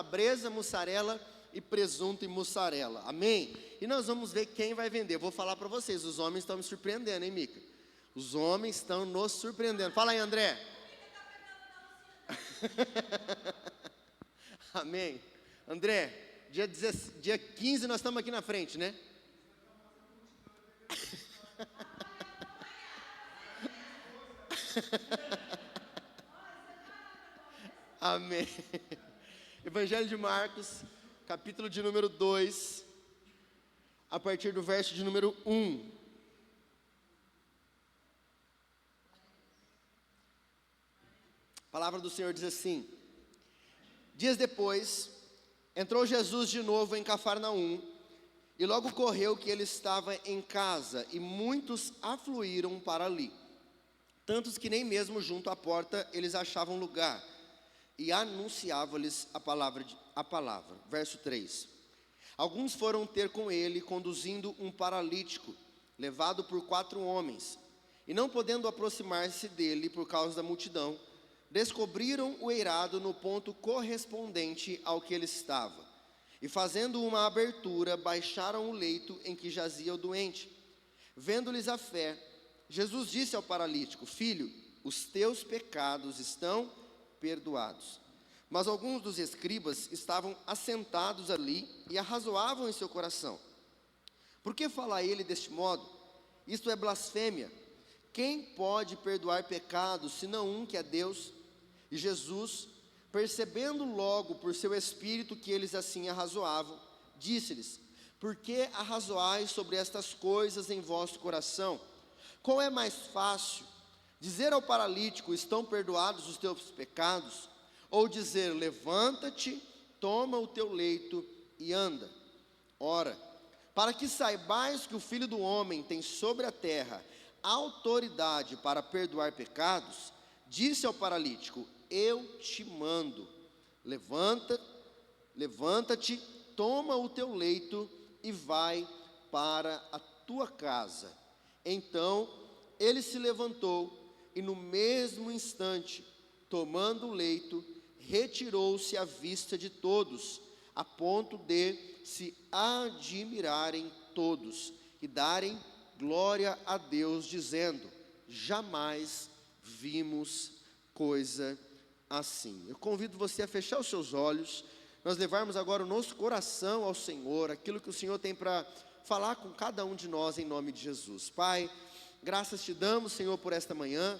calabresa, mussarela e presunto e mussarela, amém? E nós vamos ver quem vai vender. Eu vou falar para vocês, os homens estão me surpreendendo, hein, Mica? Os homens estão nos surpreendendo. Fala aí, André. Amém. André, dia 15 nós estamos aqui na frente, né? Amém. Evangelho de Marcos, capítulo de número 2, a partir do verso de número 1. A palavra do Senhor diz assim: dias depois, entrou Jesus de novo em Cafarnaum, e logo correu que ele estava em casa, e muitos afluíram para ali, tantos que nem mesmo junto à porta eles achavam lugar, e anunciava-lhes a palavra. Verso 3. Alguns foram ter com ele, conduzindo um paralítico, levado por 4 homens, e não podendo aproximar-se dele por causa da multidão, descobriram o eirado no ponto correspondente ao que ele estava, e fazendo uma abertura, baixaram o leito em que jazia o doente. Vendo-lhes a fé, Jesus disse ao paralítico: filho, os teus pecados estão perdoados. Mas alguns dos escribas estavam assentados ali e arrazoavam em seu coração: por que fala ele deste modo? Isto é blasfêmia. Quem pode perdoar pecados, senão um que é Deus? E Jesus, percebendo logo por seu espírito que eles assim arrazoavam, disse-lhes: por que arrazoais sobre estas coisas em vosso coração? Qual é mais fácil, dizer ao paralítico: estão perdoados os teus pecados? Ou dizer: levanta-te, toma o teu leito e anda? Ora, para que saibais que o Filho do Homem tem sobre a terra autoridade para perdoar pecados, disse ao paralítico: eu te mando, levanta-te, toma o teu leito e vai para a tua casa. Então ele se levantou e no mesmo instante, tomando o leito, retirou-se à vista de todos, a ponto de se admirarem todos e darem glória a Deus, dizendo: jamais vimos coisa assim. Eu convido você a fechar os seus olhos, nós levarmos agora o nosso coração ao Senhor, aquilo que o Senhor tem para falar com cada um de nós, em nome de Jesus. Pai, graças te damos, Senhor, por esta manhã.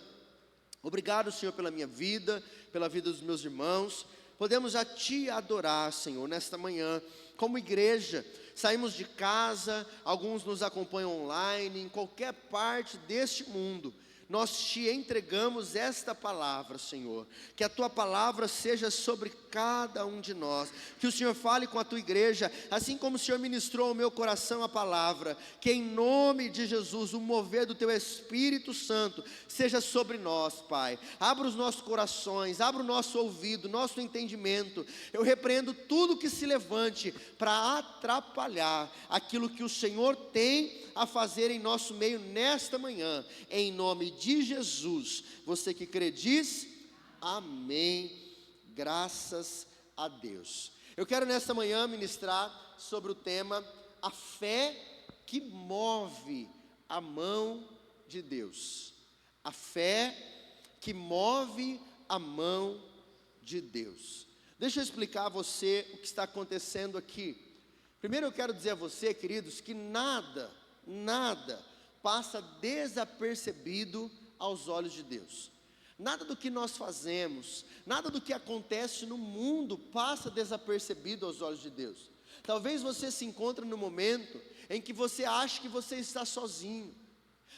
Obrigado, Senhor, pela minha vida, pela vida dos meus irmãos. Podemos já te adorar, Senhor, nesta manhã. Como igreja, saímos de casa, alguns nos acompanham online, em qualquer parte deste mundo. Nós te entregamos esta palavra, Senhor, que a tua palavra seja sobre cada um de nós, que o Senhor fale com a tua igreja, assim como o Senhor ministrou ao meu coração a palavra, que em nome de Jesus, o mover do teu Espírito Santo seja sobre nós, Pai. Abra os nossos corações, abra o nosso ouvido, nosso entendimento. Eu repreendo tudo que se levante para atrapalhar aquilo que o Senhor tem a fazer em nosso meio nesta manhã, em nome de Jesus. Você que crê diz amém, graças a Deus. Eu quero nesta manhã ministrar sobre o tema: a fé que move a mão de Deus. A fé que move a mão de Deus. Deixa eu explicar a você o que está acontecendo aqui. Primeiro eu quero dizer a você, queridos, que nada passa desapercebido aos olhos de Deus. Nada do que nós fazemos, nada do que acontece no mundo passa desapercebido aos olhos de Deus. Talvez você se encontre no momento em que você acha que você está sozinho.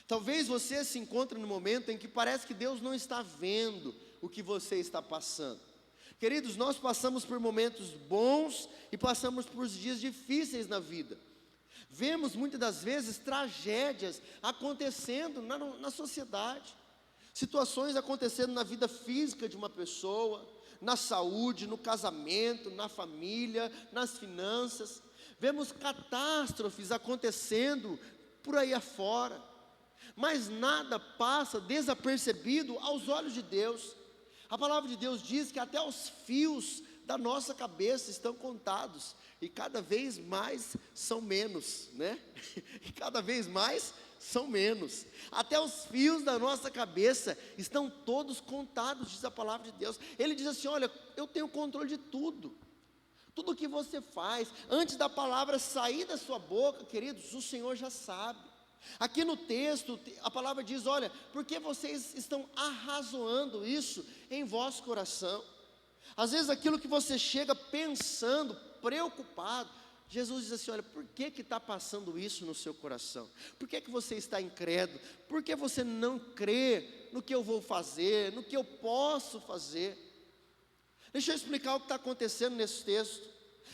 Talvez você se encontre no momento em que parece que Deus não está vendo o que você está passando. Queridos, nós passamos por momentos bons e passamos por dias difíceis na vida. Vemos muitas das vezes tragédias acontecendo na sociedade, situações acontecendo na vida física de uma pessoa, na saúde, no casamento, na família, nas finanças. Vemos catástrofes acontecendo por aí afora, mas nada passa desapercebido aos olhos de Deus. A palavra de Deus diz que até os fios da nossa cabeça estão contados, e cada vez mais são menos, né? E cada vez mais são menos. Até os fios da nossa cabeça estão todos contados, diz a palavra de Deus. Ele diz assim: olha, eu tenho controle de tudo. Tudo que você faz, antes da palavra sair da sua boca, queridos, o Senhor já sabe. Aqui no texto, a palavra diz: olha, porque vocês estão arrazoando isso em vosso coração. Às vezes aquilo que você chega pensando, preocupado, Jesus diz assim: olha, por que está passando isso no seu coração? Por que você está incrédulo? Por que você não crê no que eu vou fazer, no que eu posso fazer? Deixa eu explicar o que está acontecendo nesse texto.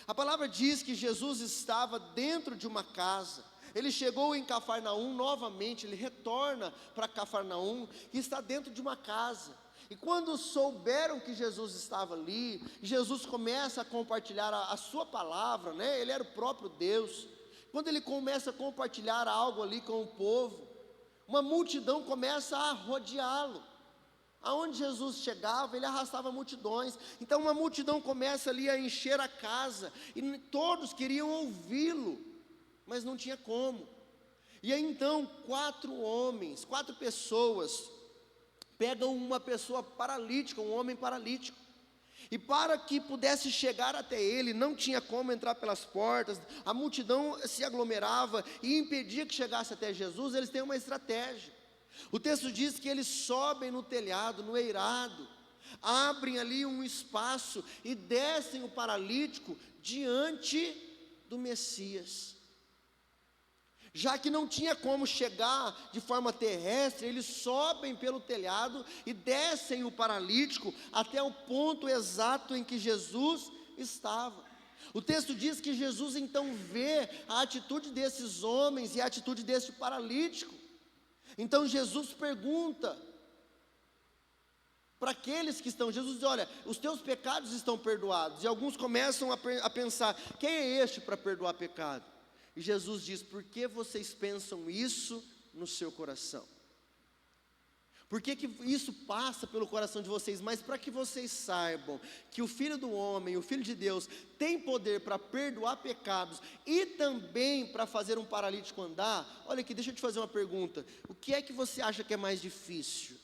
A palavra diz que Jesus estava dentro de uma casa. Ele chegou em Cafarnaum novamente, ele retorna para Cafarnaum e está dentro de uma casa. E quando souberam que Jesus estava ali, Jesus começa a compartilhar a sua palavra, né? Ele era o próprio Deus. Quando ele começa a compartilhar algo ali com o povo, uma multidão começa a rodeá-lo. Aonde Jesus chegava, ele arrastava multidões. Então uma multidão começa ali a encher a casa, e todos queriam ouvi-lo, mas não tinha como. E aí então 4 pessoas pegam uma pessoa paralítica, um homem paralítico, e para que pudesse chegar até ele, não tinha como entrar pelas portas, a multidão se aglomerava e impedia que chegasse até Jesus. Eles têm uma estratégia. O texto diz que eles sobem no telhado, no eirado, abrem ali um espaço e descem o paralítico diante do Messias. Já que não tinha como chegar de forma terrestre, eles sobem pelo telhado e descem o paralítico até o ponto exato em que Jesus estava. O texto diz que Jesus então vê a atitude desses homens e a atitude desse paralítico. Então Jesus pergunta para aqueles que estão, Jesus diz: olha, os teus pecados estão perdoados. E alguns começam a pensar: quem é este para perdoar pecado? E Jesus diz: por que vocês pensam isso no seu coração? Por que isso passa pelo coração de vocês? Mas para que vocês saibam que o Filho do Homem, o Filho de Deus, tem poder para perdoar pecados e também para fazer um paralítico andar. Olha aqui, deixa eu te fazer uma pergunta: o que é que você acha que é mais difícil?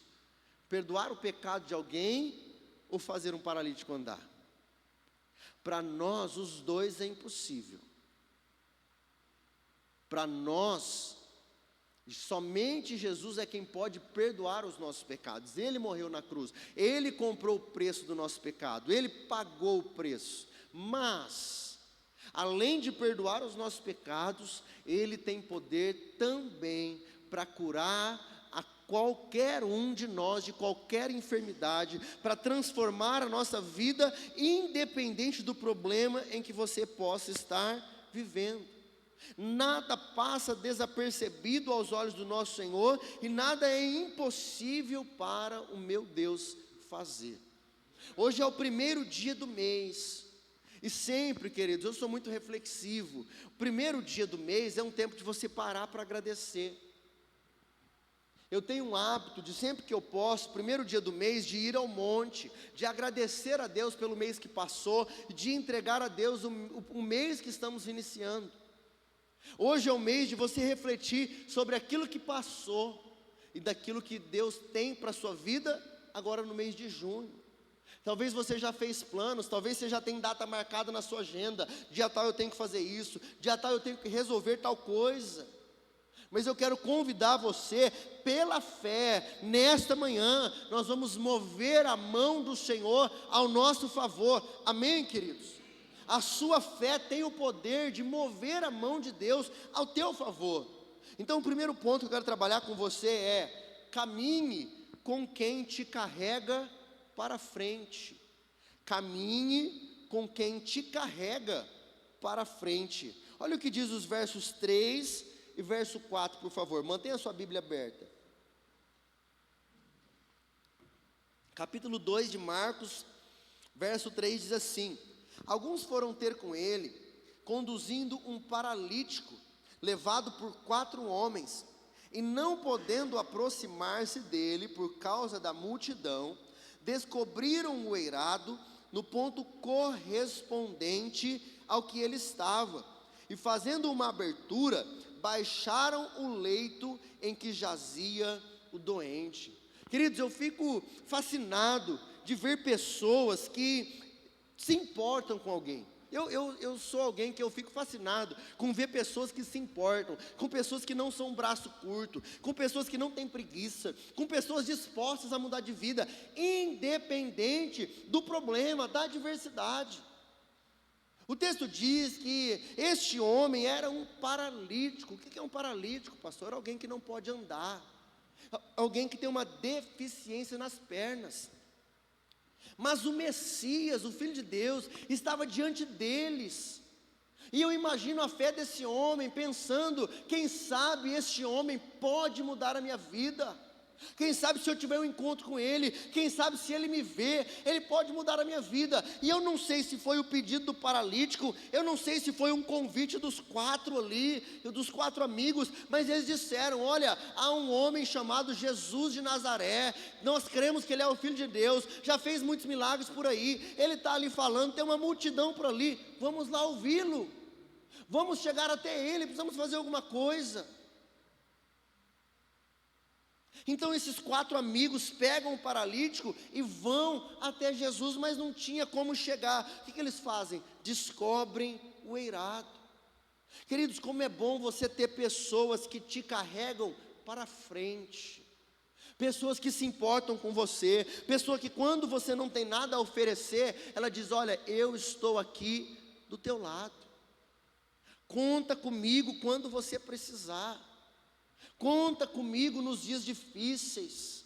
Perdoar o pecado de alguém ou fazer um paralítico andar? Para nós, os dois é impossível. Para nós, somente Jesus é quem pode perdoar os nossos pecados. Ele morreu na cruz, Ele comprou o preço do nosso pecado, Ele pagou o preço. Mas, além de perdoar os nossos pecados, Ele tem poder também para curar a qualquer um de nós, de qualquer enfermidade, para transformar a nossa vida, independente do problema em que você possa estar vivendo. Nada passa desapercebido aos olhos do nosso Senhor, e nada é impossível para o meu Deus fazer. Hoje é o primeiro dia do mês, e sempre, queridos, eu sou muito reflexivo. O primeiro dia do mês é um tempo de você parar para agradecer. Eu tenho um hábito de, sempre que eu posso, primeiro dia do mês, de ir ao monte, de agradecer a Deus pelo mês que passou, de entregar a Deus o mês que estamos iniciando. Hoje é o mês de você refletir sobre aquilo que passou e daquilo que Deus tem para a sua vida agora no mês de junho. Talvez você já fez planos, talvez você já tem data marcada na sua agenda: dia tal eu tenho que fazer isso, dia tal eu tenho que resolver tal coisa. Mas eu quero convidar você, pela fé, nesta manhã, nós vamos mover a mão do Senhor ao nosso favor. Amém, queridos? A sua fé tem o poder de mover a mão de Deus ao teu favor. Então o primeiro ponto que eu quero trabalhar com você é: caminhe com quem te carrega para frente. Caminhe com quem te carrega para frente. Olha o que diz os versos 3 e verso 4, por favor. Mantenha a sua Bíblia aberta. Capítulo 2 de Marcos, verso 3 diz assim: alguns foram ter com ele, conduzindo um paralítico, levado por 4 homens, e não podendo aproximar-se dele por causa da multidão, descobriram o eirado, no ponto correspondente ao que ele estava, e fazendo uma abertura, baixaram o leito em que jazia o doente. Queridos, eu fico fascinado de ver pessoas que se importam com alguém. Eu sou alguém que eu fico fascinado com ver pessoas que se importam, com pessoas que não são um braço curto, com pessoas que não têm preguiça, com pessoas dispostas a mudar de vida, independente do problema, da adversidade. O texto diz que este homem era um paralítico. O que é um paralítico, pastor? Alguém que não pode andar, alguém que tem uma deficiência nas pernas. Mas o Messias, o Filho de Deus, estava diante deles, e eu imagino a fé desse homem, pensando, quem sabe este homem pode mudar a minha vida, quem sabe se eu tiver um encontro com ele, quem sabe se ele me vê, ele pode mudar a minha vida. E eu não sei se foi o pedido do paralítico, eu não sei se foi um convite dos 4 ali, dos 4 amigos, mas eles disseram: olha, há um homem chamado Jesus de Nazaré, nós cremos que ele é o Filho de Deus, já fez muitos milagres por aí, ele está ali falando, tem uma multidão por ali, vamos lá ouvi-lo, vamos chegar até ele, precisamos fazer alguma coisa. Então esses 4 amigos pegam o paralítico e vão até Jesus, mas não tinha como chegar. O que eles fazem? Descobrem o eirado. Queridos, como é bom você ter pessoas que te carregam para frente, pessoas que se importam com você, pessoa que quando você não tem nada a oferecer, ela diz: olha, eu estou aqui do teu lado, conta comigo quando você precisar, conta comigo nos dias difíceis.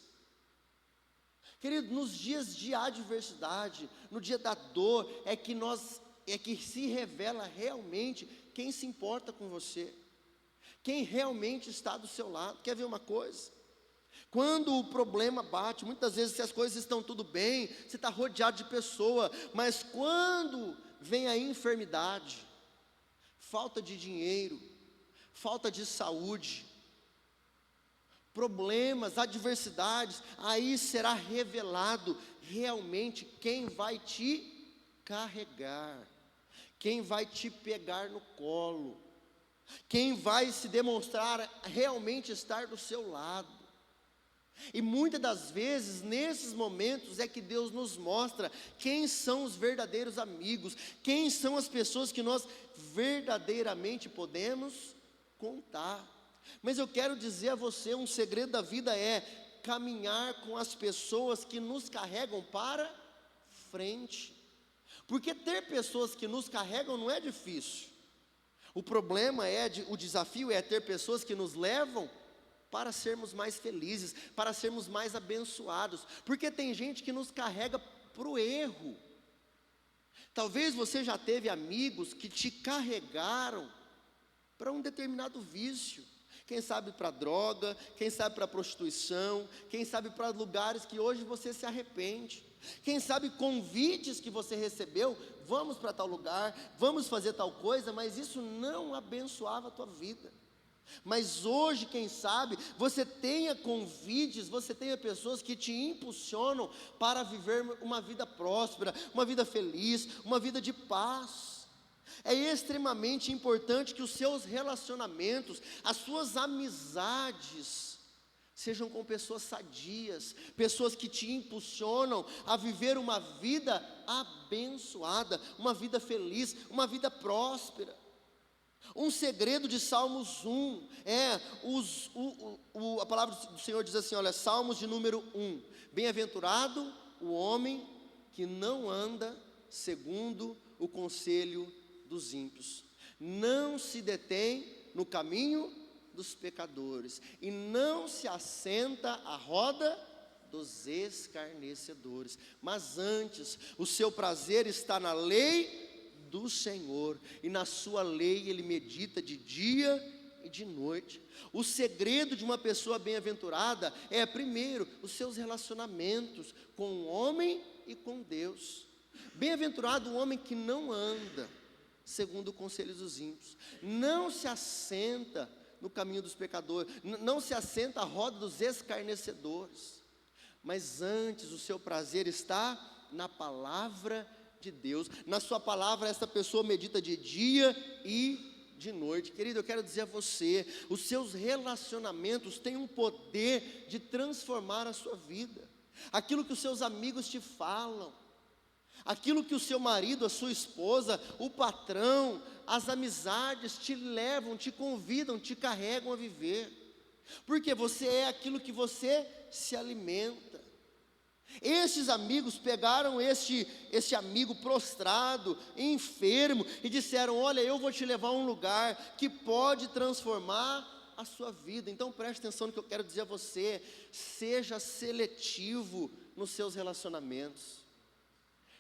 Querido, nos dias de adversidade, no dia da dor, é que se revela realmente quem se importa com você, quem realmente está do seu lado. Quer ver uma coisa? Quando o problema bate, muitas vezes se as coisas estão tudo bem, você está rodeado de pessoa, mas quando vem a enfermidade, falta de dinheiro, falta de saúde, problemas, adversidades, aí será revelado realmente quem vai te carregar, quem vai te pegar no colo, quem vai se demonstrar realmente estar do seu lado. E muitas das vezes, nesses momentos, é que Deus nos mostra quem são os verdadeiros amigos, quem são as pessoas que nós verdadeiramente podemos contar. Mas eu quero dizer a você, um segredo da vida é caminhar com as pessoas que nos carregam para frente, porque ter pessoas que nos carregam não é difícil. O problema o desafio é ter pessoas que nos levam para sermos mais felizes, para sermos mais abençoados, porque tem gente que nos carrega para o erro. Talvez você já teve amigos que te carregaram para um determinado vício, quem sabe para droga, quem sabe para prostituição, quem sabe para lugares que hoje você se arrepende, quem sabe convites que você recebeu, vamos para tal lugar, vamos fazer tal coisa, mas isso não abençoava a tua vida. Mas hoje, quem sabe, você tenha convites, você tenha pessoas que te impulsionam para viver uma vida próspera, uma vida feliz, uma vida de paz. É extremamente importante que os seus relacionamentos, as suas amizades, sejam com pessoas sadias, pessoas que te impulsionam a viver uma vida abençoada, uma vida feliz, uma vida próspera. Um segredo de Salmos 1 a palavra do Senhor diz assim, olha, Salmos de número 1, bem-aventurado o homem que não anda segundo o conselho dos ímpios, não se detém no caminho dos pecadores, e não se assenta à roda dos escarnecedores, mas antes o seu prazer está na lei do Senhor, e na sua lei ele medita de dia e de noite. O segredo de uma pessoa bem-aventurada é, primeiro, os seus relacionamentos com o homem e com Deus. Bem-aventurado o homem que não anda segundo o conselho dos ímpios, não se assenta no caminho dos pecadores, não se assenta à roda dos escarnecedores, mas antes o seu prazer está na palavra de Deus. Na sua palavra, essa pessoa medita de dia e de noite. Querido, eu quero dizer a você, os seus relacionamentos têm um poder de transformar a sua vida. Aquilo que os seus amigos te falam, aquilo que o seu marido, a sua esposa, o patrão, as amizades te levam, te convidam, te carregam a viver. Porque você é aquilo que você se alimenta. Estes amigos pegaram este amigo prostrado, enfermo, e disseram: olha, eu vou te levar a um lugar que pode transformar a sua vida. Então preste atenção no que eu quero dizer a você: seja seletivo nos seus relacionamentos.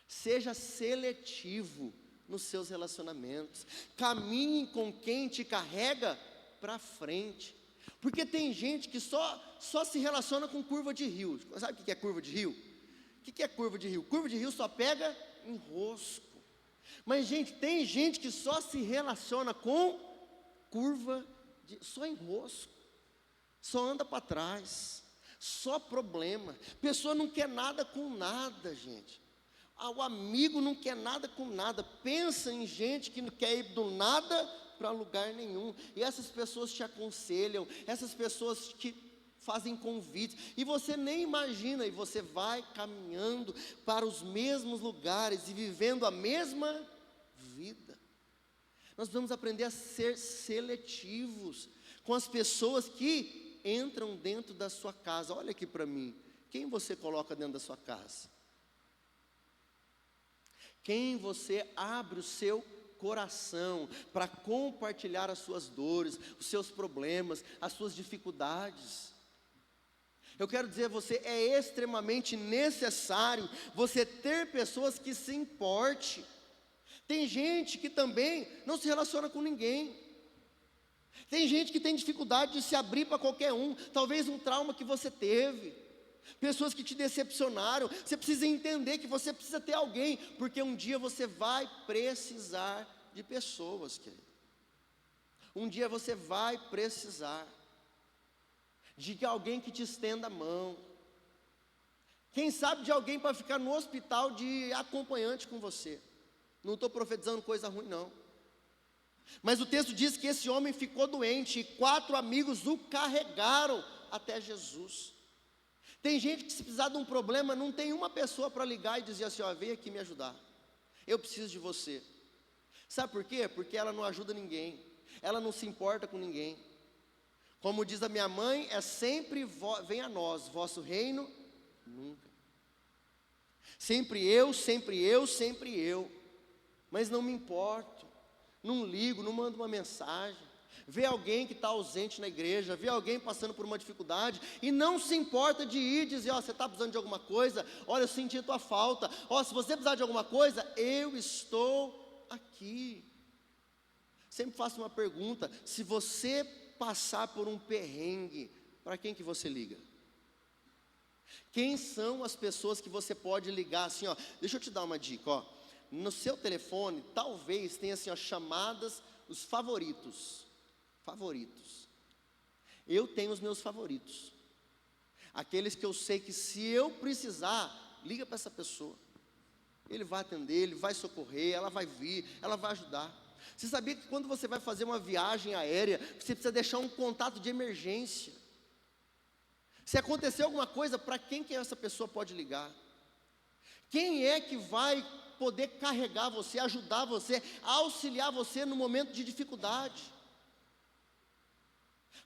Seja seletivo nos seus relacionamentos. Caminhe com quem te carrega para frente. Porque tem gente que só se relaciona com curva de rio. Sabe o que é curva de rio? O que é curva de rio? Curva de rio só pega enrosco. Mas, gente, tem gente que só se relaciona com só enrosco. Só anda para trás. Só problema. Pessoa não quer nada com nada, gente. O amigo não quer nada com nada. Pensa em gente que não quer ir do nada para lugar nenhum. E essas pessoas te aconselham, essas pessoas te fazem convites, e você nem imagina, e você vai caminhando para os mesmos lugares e vivendo a mesma vida. Nós precisamos aprender a ser seletivos com as pessoas que entram dentro da sua casa. Olha aqui para mim, quem você coloca dentro da sua casa? Quem você abre o seu coração para compartilhar as suas dores, os seus problemas, as suas dificuldades? Eu quero dizer a você, é extremamente necessário você ter pessoas que se importem. Tem gente que também não se relaciona com ninguém. Tem gente que tem dificuldade de se abrir para qualquer um, talvez um trauma que você teve, pessoas que te decepcionaram. Você precisa entender que você precisa ter alguém, porque um dia você vai precisar de pessoas, querido. Um dia você vai precisar de alguém que te estenda a mão. Quem sabe de alguém para ficar no hospital de acompanhante com você. Não estou profetizando coisa ruim, não. Mas o texto diz que esse homem ficou doente e 4 amigos o carregaram até Jesus. Tem gente que, se precisar de um problema, não tem uma pessoa para ligar e dizer assim: ó, vem aqui me ajudar, eu preciso de você. Sabe por quê? Porque ela não ajuda ninguém, ela não se importa com ninguém. Como diz a minha mãe, é sempre vem a nós, vosso reino nunca. Sempre eu, sempre eu, sempre eu. Mas não me importo, não ligo, não mando uma mensagem. Vê alguém que está ausente na igreja, vê alguém passando por uma dificuldade e não se importa de ir dizer: ó, você está precisando de alguma coisa? Olha, eu senti a tua falta. Ó, se você precisar de alguma coisa, eu estou aqui. Sempre faço uma pergunta: se você passar por um perrengue, para quem que você liga? Quem são as pessoas que você pode ligar assim, ó? Deixa eu te dar uma dica, ó. No seu telefone, talvez tenha assim, ó, chamadas, os favoritos. Eu tenho os meus favoritos. Aqueles que eu sei que, se eu precisar, liga para essa pessoa. Ele vai atender, ele vai socorrer, ela vai vir, ela vai ajudar. Você sabia que quando você vai fazer uma viagem aérea, você precisa deixar um contato de emergência? Se acontecer alguma coisa, para quem que essa pessoa pode ligar? Quem é que vai poder carregar você, ajudar você, auxiliar você no momento de dificuldade?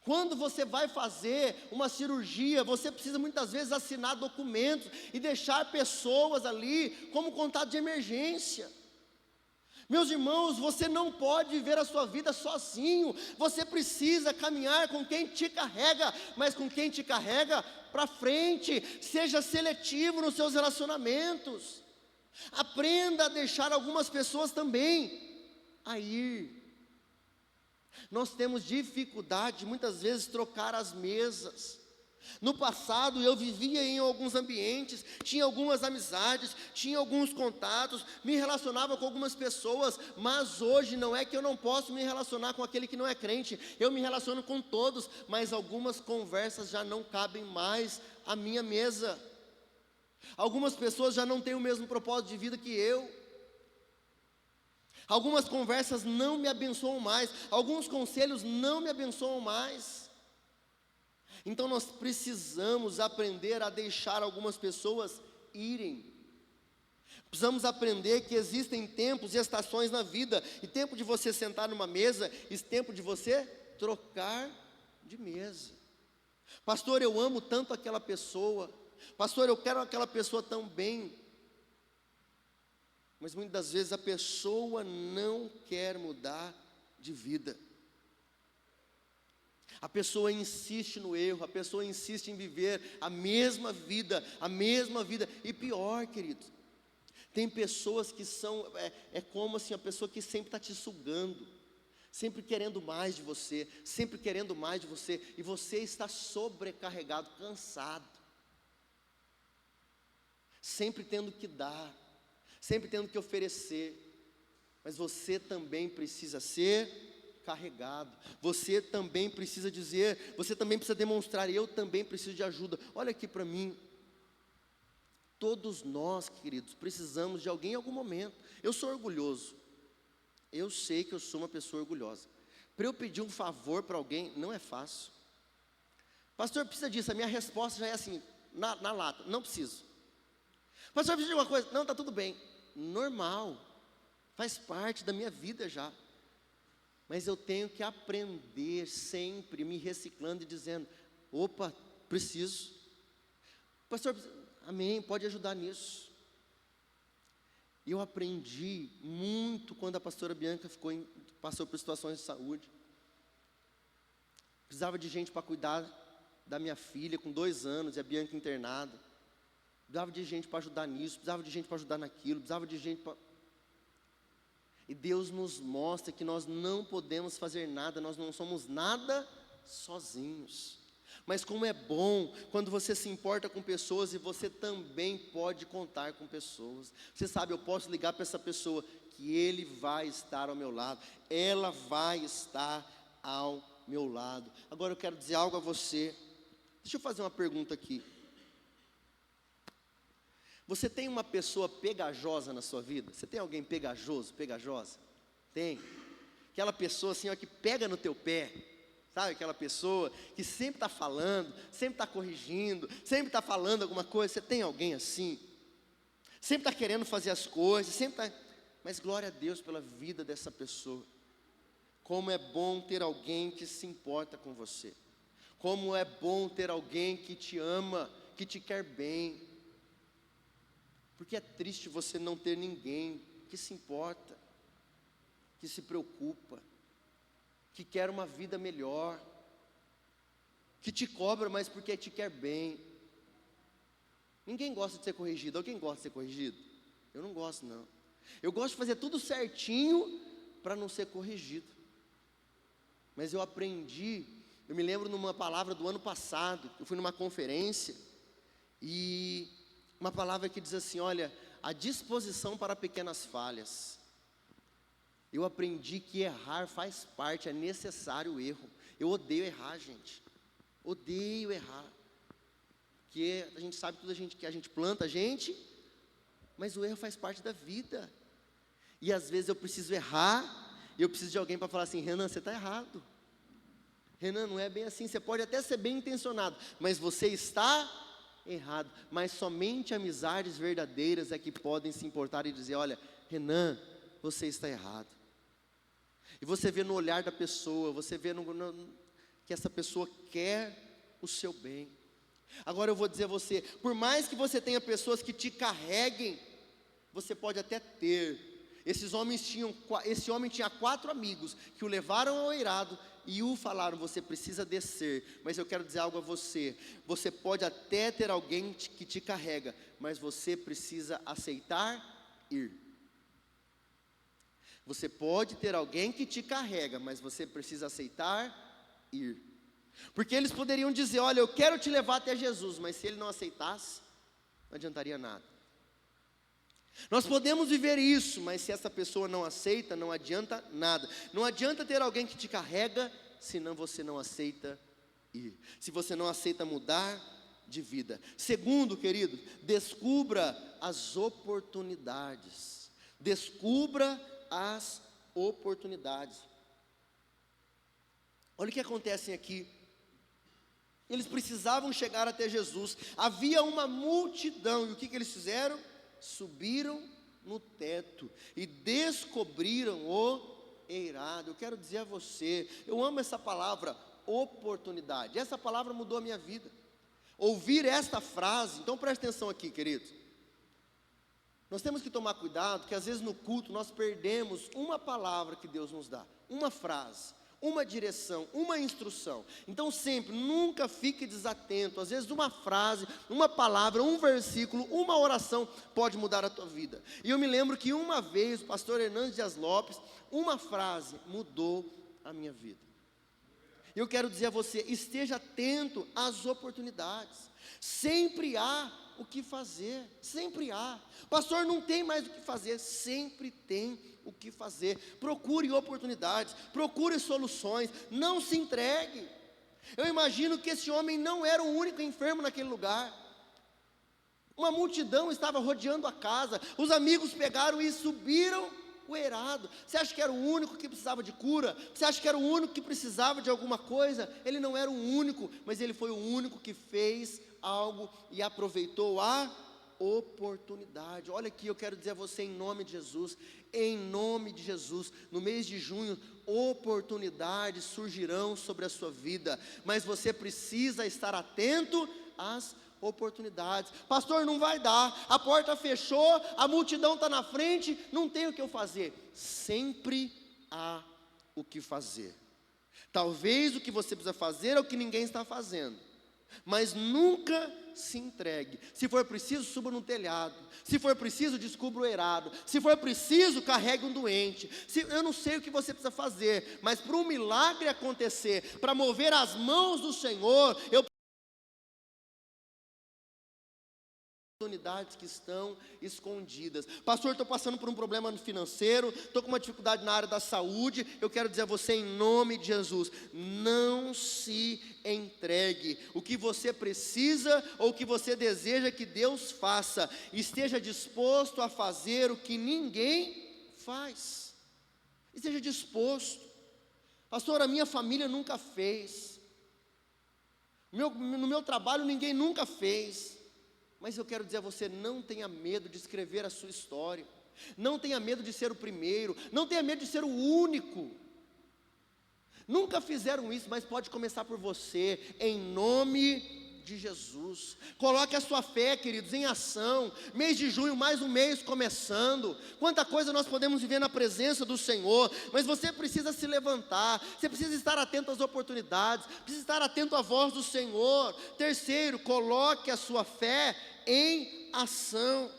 Quando você vai fazer uma cirurgia, você precisa muitas vezes assinar documentos e deixar pessoas ali como contato de emergência. Meus irmãos, você não pode viver a sua vida sozinho. Você precisa caminhar com quem te carrega, mas com quem te carrega para frente. Seja seletivo nos seus relacionamentos. Aprenda a deixar algumas pessoas também a ir. Nós temos dificuldade de muitas vezes trocar as mesas. No passado eu vivia em alguns ambientes, tinha algumas amizades, tinha alguns contatos, me relacionava com algumas pessoas, mas hoje não é que eu não posso me relacionar com aquele que não é crente, eu me relaciono com todos, mas algumas conversas já não cabem mais à minha mesa. Algumas pessoas já não têm o mesmo propósito de vida que eu. Algumas conversas não me abençoam mais, alguns conselhos não me abençoam mais. Então nós precisamos aprender a deixar algumas pessoas irem. Precisamos aprender que existem tempos e estações na vida, e tempo de você sentar numa mesa, e tempo de você trocar de mesa. Pastor, eu amo tanto aquela pessoa. Pastor, eu quero aquela pessoa tão bem. Mas muitas das vezes a pessoa não quer mudar de vida. A pessoa insiste no erro, a pessoa insiste em viver a mesma vida. E pior, querido, tem pessoas que são, como assim, a pessoa que sempre está te sugando, sempre querendo mais de você, e você está sobrecarregado, cansado, sempre tendo que dar, sempre tendo que oferecer, mas você também precisa ser carregado, você também precisa dizer, você também precisa demonstrar, eu também preciso de ajuda. Olha aqui para mim, todos nós, queridos, precisamos de alguém em algum momento. Eu sou orgulhoso, eu sei que eu sou uma pessoa orgulhosa. Para eu pedir um favor para alguém, não é fácil. Pastor, precisa disso, a minha resposta já é assim, na lata, não preciso. Pastor, precisa de uma coisa, não, está tudo bem, normal, faz parte da minha vida já. Mas eu tenho que aprender sempre, me reciclando e dizendo, opa, preciso. Pastor, amém, pode ajudar nisso. E eu aprendi muito quando a pastora Bianca passou por situações de saúde. Precisava de gente para cuidar da minha filha com 2 anos, e a Bianca internada. Precisava de gente para ajudar nisso, precisava de gente para ajudar naquilo, precisava de gente para... E Deus nos mostra que nós não podemos fazer nada, nós não somos nada sozinhos. Mas como é bom quando você se importa com pessoas e você também pode contar com pessoas. Você sabe, eu posso ligar para essa pessoa que ele vai estar ao meu lado, ela vai estar ao meu lado. Agora eu quero dizer algo a você. Deixa eu fazer uma pergunta aqui. Você tem uma pessoa pegajosa na sua vida? Você tem alguém pegajoso, pegajosa? Tem. Aquela pessoa assim, ó, que pega no teu pé. Sabe, aquela pessoa que sempre está falando, sempre está corrigindo, sempre está falando alguma coisa. Você tem alguém assim? Sempre está querendo fazer as coisas, sempre está... Mas glória a Deus pela vida dessa pessoa. Como é bom ter alguém que se importa com você. Como é bom ter alguém que te ama, que te quer bem. Porque é triste você não ter ninguém que se importa, que se preocupa, que quer uma vida melhor, que te cobra, mas porque te quer bem. Ninguém gosta de ser corrigido. Alguém gosta de ser corrigido? Eu não gosto, não. Eu gosto de fazer tudo certinho para não ser corrigido. Mas eu aprendi, eu me lembro numa palavra do ano passado, eu fui numa conferência, e uma palavra que diz assim, olha, a disposição para pequenas falhas. Eu aprendi que errar faz parte, é necessário o erro. Eu odeio errar, gente. Odeio errar. Porque a gente sabe tudo que a gente planta, mas o erro faz parte da vida. E às vezes eu preciso errar, e eu preciso de alguém para falar assim, Renan, você está errado. Renan, não é bem assim, você pode até ser bem intencionado, mas você está errado. Mas somente amizades verdadeiras é que podem se importar e dizer, olha, Renan, você está errado. E você vê no olhar da pessoa, você vê que essa pessoa quer o seu bem. Agora eu vou dizer a você, por mais que você tenha pessoas que te carreguem, você pode até ter. Esse homem tinha 4 amigos que o levaram ao eirado e o falaram, você precisa descer. Mas eu quero dizer algo a você, você pode até ter alguém que te carrega, mas você precisa aceitar ir. Você pode ter alguém que te carrega, mas você precisa aceitar ir. Porque eles poderiam dizer, olha, eu quero te levar até Jesus, mas se ele não aceitasse, não adiantaria nada. Nós podemos viver isso, mas se essa pessoa não aceita, não adianta nada. Não adianta ter alguém que te carrega, senão você não aceita ir. Se você não aceita mudar, de vida. Segundo, querido, descubra as oportunidades. Descubra as oportunidades. Olha o que acontece aqui. Eles precisavam chegar até Jesus. Havia uma multidão. E o que eles fizeram? Subiram no teto e descobriram o eirado. Eu quero dizer a você, eu amo essa palavra, oportunidade. Essa palavra mudou a minha vida. Ouvir esta frase, então preste atenção aqui, queridos. Nós temos que tomar cuidado, que às vezes no culto nós perdemos uma palavra que Deus nos dá, uma frase, uma direção, uma instrução. Então sempre, nunca fique desatento. Às vezes uma frase, uma palavra, um versículo, uma oração pode mudar a tua vida. E eu me lembro que uma vez o pastor Hernandes Dias Lopes, uma frase mudou a minha vida. Eu quero dizer a você, esteja atento às oportunidades. Sempre há o que fazer, sempre há. Pastor, não tem mais o que fazer, sempre tem o que fazer. Procure oportunidades, procure soluções, não se entregue. Eu imagino que esse homem não era o único enfermo naquele lugar. Uma multidão estava rodeando a casa, os amigos pegaram e subiram o eirado. Você acha que era o único que precisava de cura? Você acha que era o único que precisava de alguma coisa? Ele não era o único, mas ele foi o único que fez algo e aproveitou a oportunidade. Olha aqui, eu quero dizer a você em nome de Jesus, no mês de junho, oportunidades surgirão sobre a sua vida, mas você precisa estar atento às oportunidades. Pastor, não vai dar, a porta fechou, a multidão está na frente, não tem o que eu fazer. Sempre há o que fazer. Talvez o que você precisa fazer é o que ninguém está fazendo, mas nunca se entregue. Se for preciso, suba no telhado. Se for preciso, descubra o eirado. Se for preciso, carregue um doente. Eu não sei o que você precisa fazer, mas para um milagre acontecer, para mover as mãos do Senhor, oportunidades que estão escondidas. Pastor, estou passando por um problema financeiro, estou com uma dificuldade na área da saúde. Eu quero dizer a você em nome de Jesus, não se entregue. O que você precisa ou o que você deseja que Deus faça, esteja disposto a fazer o que ninguém faz. Esteja disposto. Pastor, a minha família nunca fez. No meu trabalho ninguém nunca fez. Mas eu quero dizer a você, não tenha medo de escrever a sua história. Não tenha medo de ser o primeiro. Não tenha medo de ser o único. Nunca fizeram isso, mas pode começar por você, em nome de Jesus. Coloque a sua fé, queridos, em ação. Mês de junho, mais um mês começando. Quanta coisa nós podemos viver na presença do Senhor. Mas você precisa se levantar. Você precisa estar atento às oportunidades. Precisa estar atento à voz do Senhor. Terceiro, coloque a sua fé em ação.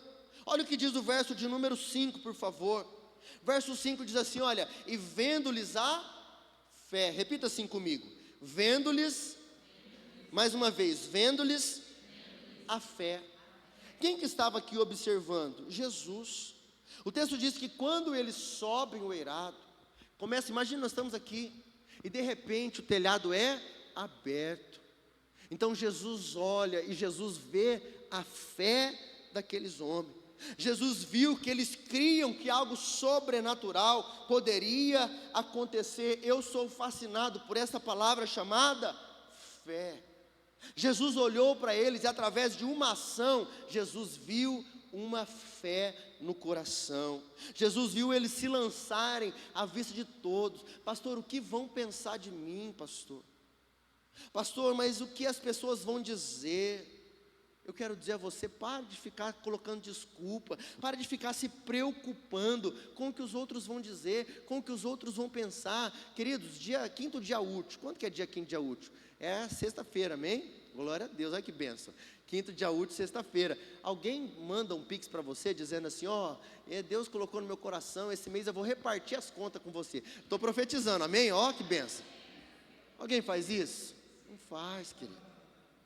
Olha o que diz o verso de número 5, por favor. Verso 5 diz assim, olha, e vendo-lhes a fé. Repita assim comigo. Vendo-lhes, mais uma vez, vendo-lhes a fé. Quem que estava aqui observando? Jesus. O texto diz que quando eles sobem o eirado, imagina, nós estamos aqui, e de repente o telhado é aberto. Então Jesus olha e Jesus vê a fé daqueles homens. Jesus viu que eles criam que algo sobrenatural poderia acontecer. Eu sou fascinado por essa palavra chamada fé. Jesus olhou para eles e através de uma ação, Jesus viu uma fé no coração. Jesus viu eles se lançarem à vista de todos. Pastor, o que vão pensar de mim, pastor? Pastor, mas o que as pessoas vão dizer? Eu quero dizer a você, pare de ficar colocando desculpa, pare de ficar se preocupando com o que os outros vão dizer, com o que os outros vão pensar. Queridos, quinto dia útil, quanto que é dia quinto dia útil? É sexta-feira, amém? Glória a Deus, olha que bênção. Quinto dia útil, sexta-feira. Alguém manda um pix para você dizendo assim, Deus colocou no meu coração, esse mês eu vou repartir as contas com você. Estou profetizando, amém? Ó, que bênção. Alguém faz isso? Não faz, querido,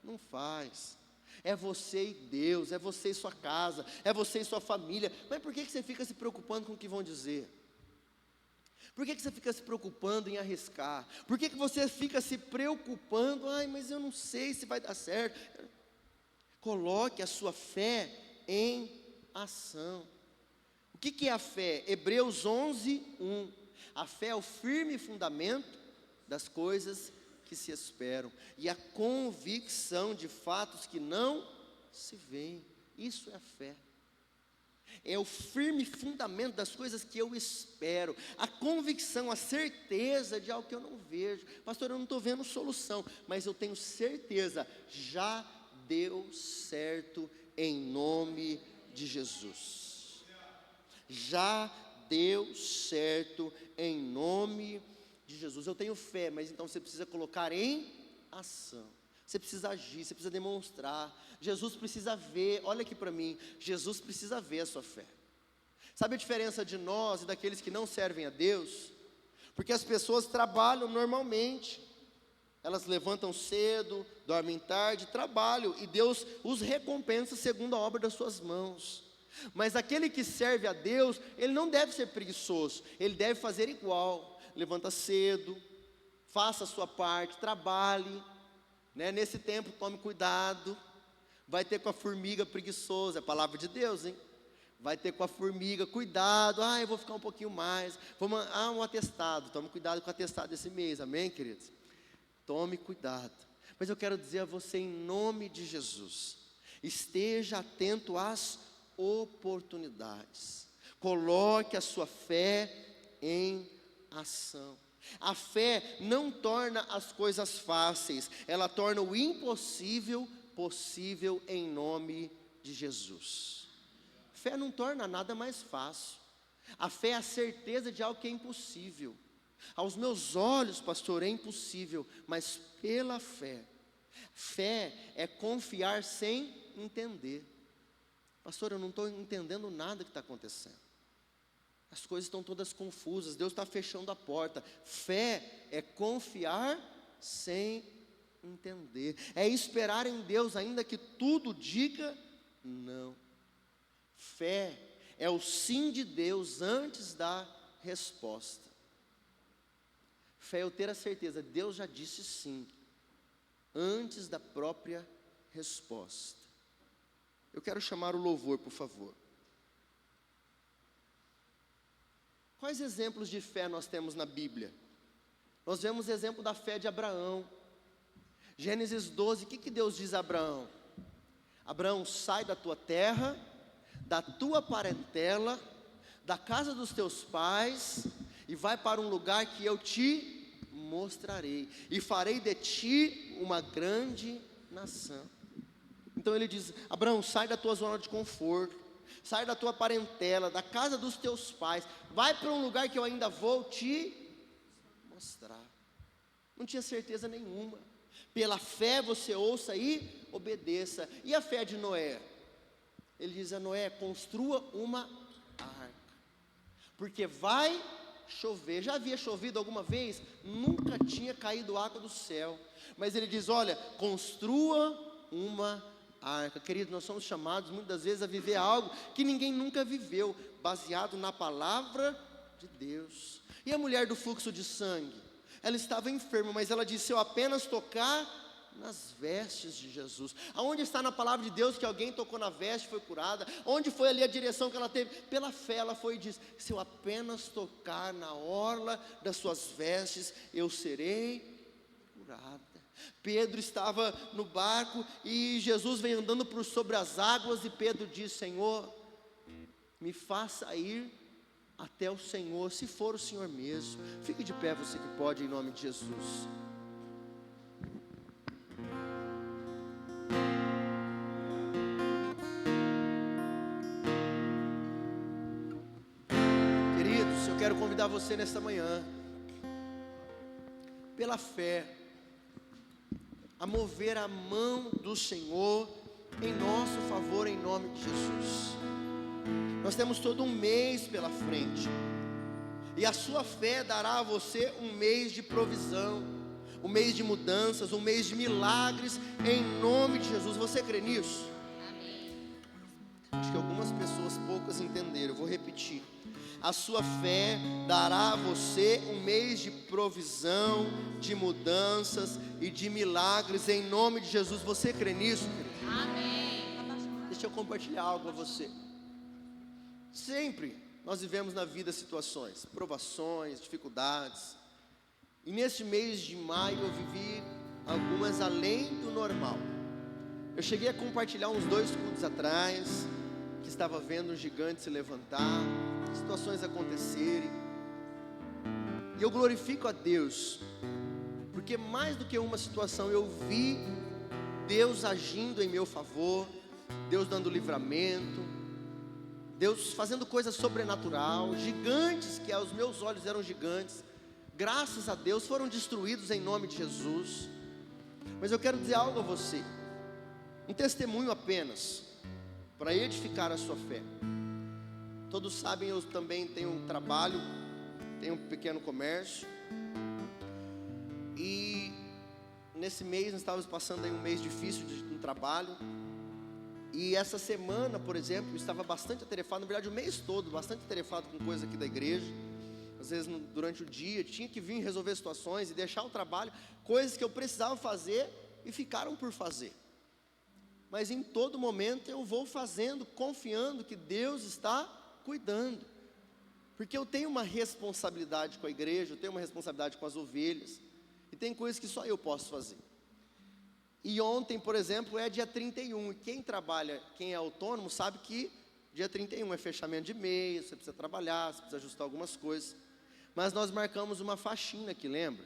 não faz. É você e Deus, é você e sua casa, é você e sua família. Mas por que você fica se preocupando com o que vão dizer? Por que você fica se preocupando em arriscar? Por que você fica se preocupando? Mas eu não sei se vai dar certo. Coloque a sua fé em ação. O que é a fé? Hebreus 11:1. A fé é o firme fundamento das coisas que se esperam e a convicção de fatos que não se veem. Isso é a fé. É o firme fundamento das coisas que eu espero, a convicção, a certeza de algo que eu não vejo. Pastor, eu não estou vendo solução, mas eu tenho certeza, já deu certo em nome de Jesus. Já deu certo em nome de Jesus. Eu tenho fé, mas então você precisa colocar em ação. Você precisa agir, você precisa demonstrar. Jesus precisa ver, olha aqui para mim, Jesus precisa ver a sua fé. Sabe a diferença de nós e daqueles que não servem a Deus? Porque as pessoas trabalham normalmente, elas levantam cedo, dormem tarde, trabalham, e Deus os recompensa segundo a obra das suas mãos. Mas aquele que serve a Deus, ele não deve ser preguiçoso, ele deve fazer igual, levanta cedo, faça a sua parte, trabalhe, né? Nesse tempo tome cuidado, vai ter com a formiga preguiçosa, é a palavra de Deus, hein? Vai ter com a formiga, cuidado, eu vou ficar um pouquinho mais, um atestado, tome cuidado com o atestado desse mês, amém, queridos? Tome cuidado, mas eu quero dizer a você em nome de Jesus, esteja atento às oportunidades, coloque a sua fé em ação. A fé não torna as coisas fáceis, ela torna o impossível possível em nome de Jesus. Fé não torna nada mais fácil. A fé é a certeza de algo que é impossível. Aos meus olhos, pastor, é impossível, mas pela fé. Fé é confiar sem entender. Pastor, eu não estou entendendo nada que está acontecendo. As coisas estão todas confusas, Deus está fechando a porta. Fé é confiar sem entender, é esperar em Deus ainda que tudo diga não. Fé é o sim de Deus antes da resposta. Fé é eu ter a certeza, Deus já disse sim, antes da própria resposta. Eu quero chamar o louvor, por favor. Quais exemplos de fé nós temos na Bíblia? Nós vemos o exemplo da fé de Abraão. Gênesis 12, o que Deus diz a Abraão? Abraão, sai da tua terra, da tua parentela, da casa dos teus pais, e vai para um lugar que eu te mostrarei, e farei de ti uma grande nação. Então ele diz, Abraão, sai da tua zona de conforto, sai da tua parentela, da casa dos teus pais, vai para um lugar que eu ainda vou te mostrar. Não tinha certeza nenhuma. Pela fé você ouça e obedeça. E a fé de Noé? Ele diz a Noé, construa uma arca, porque vai chover. Já havia chovido alguma vez? Nunca tinha caído água do céu. Mas ele diz, olha, construa uma arca. Querido, nós somos chamados muitas vezes a viver algo que ninguém nunca viveu, baseado na palavra de Deus. E a mulher do fluxo de sangue? Ela estava enferma, mas ela disse, se eu apenas tocar nas vestes de Jesus. Aonde está na palavra de Deus que alguém tocou na veste e foi curada? Onde foi ali a direção que ela teve? Pela fé ela foi e disse, se eu apenas tocar na orla das suas vestes, eu serei curada. Pedro estava no barco e Jesus veio andando por sobre as águas, e Pedro disse, Senhor, me faça ir até o Senhor, se for o Senhor mesmo. Fique de pé, você que pode, em nome de Jesus. Queridos, eu quero convidar você nesta manhã, pela fé, a mover a mão do Senhor em nosso favor, em nome de Jesus. Nós temos todo um mês pela frente, e a sua fé dará a você um mês de provisão, um mês de mudanças, um mês de milagres, em nome de Jesus. Você crê nisso? Amém. Acho que algumas pessoas, poucas entenderam, eu vou repetir. A sua fé dará a você um mês de provisão, de mudanças e de milagres, em nome de Jesus. Você crê nisso, querido? Amém. deixa eu compartilhar algo com você. Sempre nós vivemos na vida situações, provações, dificuldades. E neste mês de maio eu vivi algumas além do normal. Eu cheguei a compartilhar uns 2 cultos atrás, que estava vendo um gigante se levantar, situações acontecerem. E eu glorifico a Deus, porque mais do que uma situação eu vi Deus agindo em meu favor, Deus dando livramento, Deus fazendo coisa sobrenatural, gigantes que aos meus olhos eram gigantes, graças a Deus foram destruídos em nome de Jesus. Mas eu quero dizer algo a você, um testemunho apenas, para edificar a sua fé. Todos sabem, eu também tenho um trabalho, tenho um pequeno comércio, e nesse mês nós estávamos passando aí um mês difícil no trabalho. E essa semana, por exemplo, eu estava bastante atarefado, na verdade o mês todo, bastante atarefado com coisa aqui da igreja. Às vezes durante o dia, tinha que vir resolver situações e deixar o trabalho, coisas que eu precisava fazer e ficaram por fazer. Mas em todo momento eu vou fazendo, confiando que Deus está cuidando. Porque eu tenho uma responsabilidade com a igreja, eu tenho uma responsabilidade com as ovelhas, e tem coisas que só eu posso fazer. E ontem, por exemplo, é dia 31, e quem trabalha, quem é autônomo, sabe que dia 31 é fechamento de mês, você precisa trabalhar, você precisa ajustar algumas coisas. Mas nós marcamos uma faxina aqui, lembra?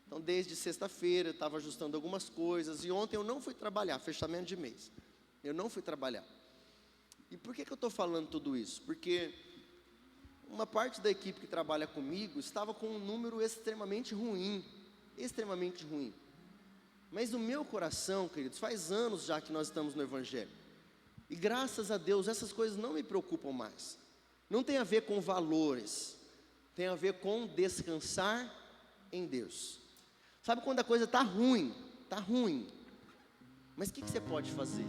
Então desde sexta-feira eu estava ajustando algumas coisas, e ontem eu não fui trabalhar, fechamento de mês, eu não fui trabalhar. E por que eu estou falando tudo isso? Porque uma parte da equipe que trabalha comigo estava com um número extremamente ruim, mas no meu coração, queridos, faz anos já que nós estamos no Evangelho, e graças a Deus essas coisas não me preocupam mais. Não tem a ver com valores, tem a ver com descansar em Deus. Sabe quando a coisa está ruim, mas o que você pode fazer?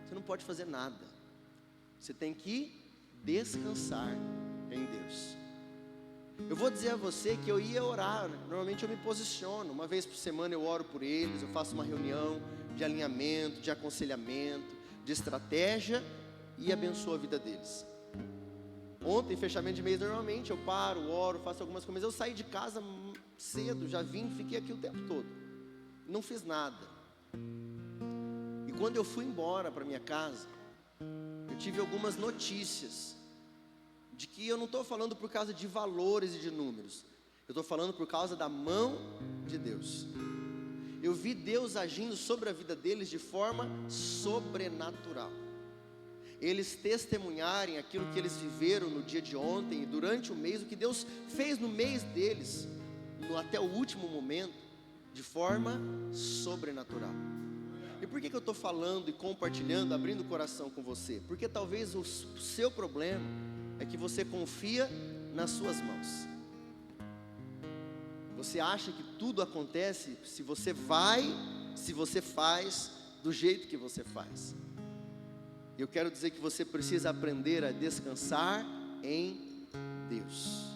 Você não pode fazer nada, você tem que descansar em Deus. Eu vou dizer a você que eu ia orar, normalmente eu me posiciono, uma vez por semana eu oro por eles, eu faço uma reunião de alinhamento, de aconselhamento, de estratégia, e abençoo a vida deles. Ontem, fechamento de mês, normalmente eu paro, oro, faço algumas coisas, mas eu saí de casa cedo, já vim, fiquei aqui o tempo todo, não fiz nada. E quando eu fui embora para minha casa, eu tive algumas notícias, de que eu não estou falando por causa de valores e de números, eu estou falando por causa da mão de Deus. Eu vi Deus agindo sobre a vida deles de forma sobrenatural. Eles testemunharem aquilo que eles viveram no dia de ontem e durante o mês, o que Deus fez no mês deles, até o último momento, de forma sobrenatural. E por que eu estou falando e compartilhando, abrindo o coração com você? Porque talvez o seu problema é que você confia nas suas mãos. Você acha que tudo acontece se você faz do jeito que você faz. Eu quero dizer que você precisa aprender a descansar em Deus.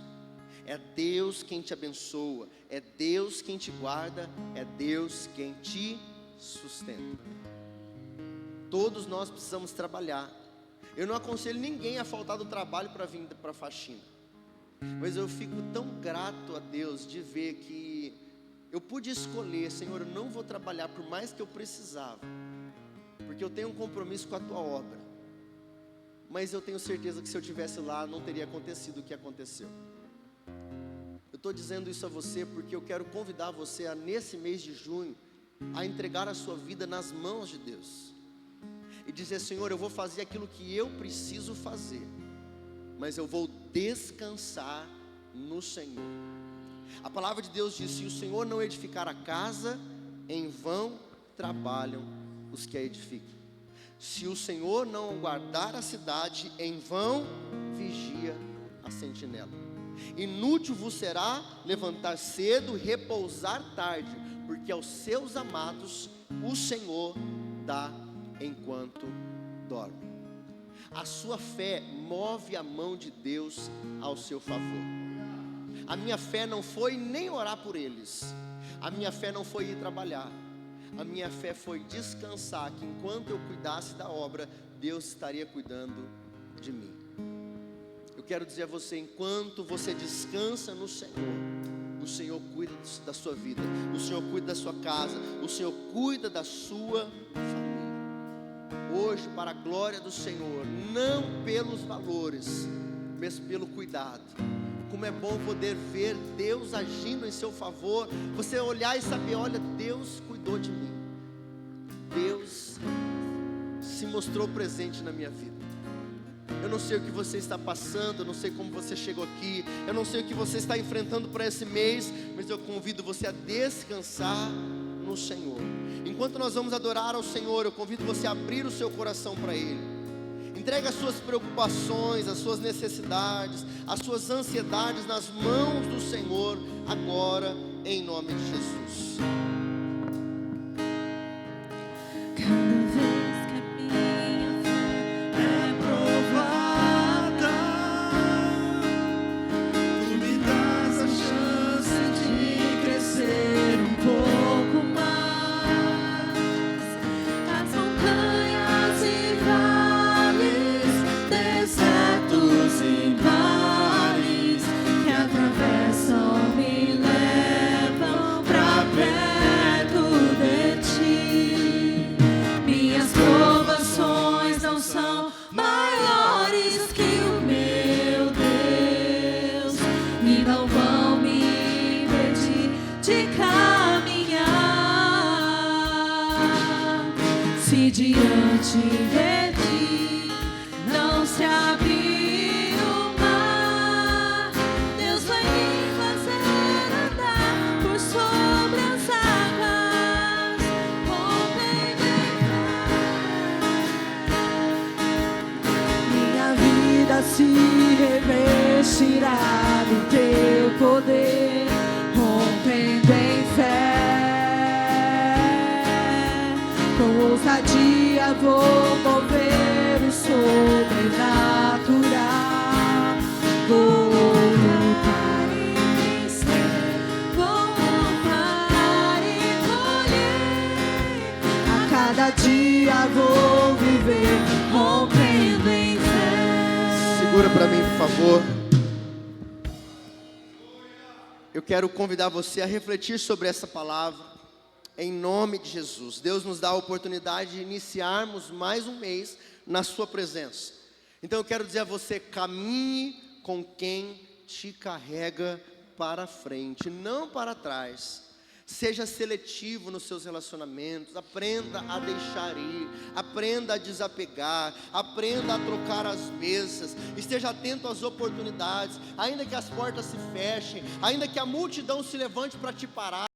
É Deus quem te abençoa, é Deus quem te guarda, é Deus quem te sustenta. Todos nós precisamos trabalhar. Eu não aconselho ninguém a faltar do trabalho para vir para a faxina, mas eu fico tão grato a Deus de ver que eu pude escolher, Senhor, eu não vou trabalhar por mais que eu precisava, porque eu tenho um compromisso com a Tua obra, mas eu tenho certeza que se eu estivesse lá não teria acontecido o que aconteceu. Eu estou dizendo isso a você porque eu quero convidar você a, nesse mês de junho, a entregar a sua vida nas mãos de Deus e dizer: Senhor, eu vou fazer aquilo que eu preciso fazer, mas eu vou descansar no Senhor. A palavra de Deus diz: se o Senhor não edificar a casa, em vão trabalham os que a edificam. Se o Senhor não guardar a cidade, em vão vigia a sentinela. Inútil vos será levantar cedo, repousar tarde, porque aos seus amados o Senhor dá enquanto dorme. A sua fé move a mão de Deus ao seu favor. A minha fé não foi nem orar por eles, a minha fé não foi ir trabalhar, a minha fé foi descansar, que enquanto eu cuidasse da obra, Deus estaria cuidando de mim. Eu quero dizer a você, enquanto você descansa no Senhor, o Senhor cuida da sua vida, o Senhor cuida da sua casa, o Senhor cuida da sua família. Hoje, para a glória do Senhor, não pelos valores, mas pelo cuidado. Como é bom poder ver Deus agindo em seu favor, você olhar e saber, olha, Deus cuidou de mim, Deus se mostrou presente na minha vida. Eu não sei o que você está passando, eu não sei como você chegou aqui, eu não sei o que você está enfrentando para esse mês, mas eu convido você a descansar no Senhor. Enquanto nós vamos adorar ao Senhor, eu convido você a abrir o seu coração para Ele. Entregue as suas preocupações, as suas necessidades, as suas ansiedades nas mãos do Senhor agora, em nome de Jesus. Diante de ti não se abrir o mar, Deus vai me fazer andar por sobre as águas, minha vida se revestirá do teu poder, rompendo em fé. Com ousadia vou mover o sobrenatural. Vou lutar e vencer, vou louvar e colher. A cada dia vou viver, rompendo em fé. Segura para mim, por favor. Eu quero convidar você a refletir sobre essa palavra. Em nome de Jesus, Deus nos dá a oportunidade de iniciarmos mais um mês na sua presença. Então eu quero dizer a você, caminhe com quem te carrega para frente, não para trás. Seja seletivo nos seus relacionamentos, aprenda a deixar ir, aprenda a desapegar, aprenda a trocar as mesas, esteja atento às oportunidades, ainda que as portas se fechem, ainda que a multidão se levante para te parar.